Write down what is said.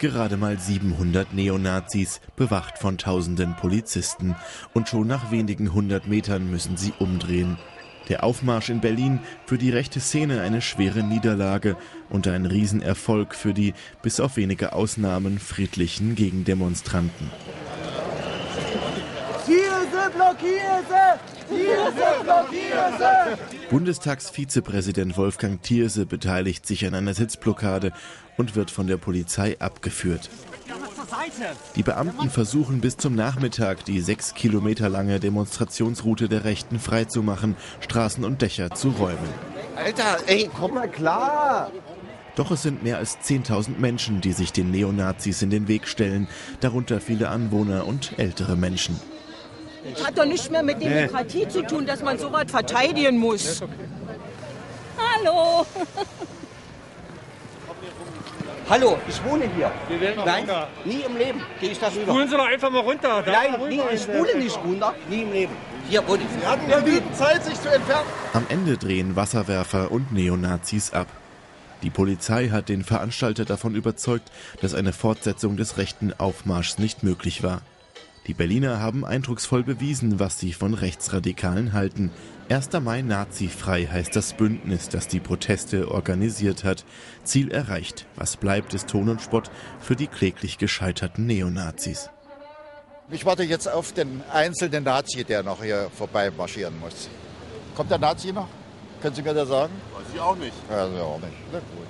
Gerade mal 700 Neonazis, bewacht von tausenden Polizisten. Und schon nach wenigen 100 Metern müssen sie umdrehen. Der Aufmarsch in Berlin, für die rechte Szene eine schwere Niederlage und ein Riesenerfolg für die, bis auf wenige Ausnahmen, friedlichen Gegendemonstranten. Bundestagsvizepräsident Wolfgang Thierse beteiligt sich an einer Sitzblockade und wird von der Polizei abgeführt. Die Beamten versuchen bis zum Nachmittag die 6 Kilometer lange Demonstrationsroute der Rechten freizumachen, Straßen und Dächer zu räumen. Alter, ey, komm mal klar! Doch es sind mehr als 10.000 Menschen, die sich den Neonazis in den Weg stellen, darunter viele Anwohner und ältere Menschen. Hat doch nichts mehr mit Demokratie zu tun, dass man sowas verteidigen muss. Hallo! Hallo, ich wohne hier. Wir werden noch Nein, runter. nie im Leben gehe ich da rüber. Spulen Sie doch einfach mal runter. Nein, ich spule nicht runter, nie im Leben. Hier wohne ich. Wir hatten genügend Zeit, sich zu entfernen. Am Ende drehen Wasserwerfer und Neonazis ab. Die Polizei hat den Veranstalter davon überzeugt, dass eine Fortsetzung des rechten Aufmarschs nicht möglich war. Die Berliner haben eindrucksvoll bewiesen, was sie von Rechtsradikalen halten. 1. Mai nazifrei heißt das Bündnis, das die Proteste organisiert hat. Ziel erreicht. Was bleibt, ist Ton und Spott für die kläglich gescheiterten Neonazis. Ich warte jetzt auf den einzelnen Nazi, der noch hier vorbei marschieren muss. Kommt der Nazi noch? Können Sie mir das sagen? Weiß ich auch nicht. Also auch nicht. Na gut.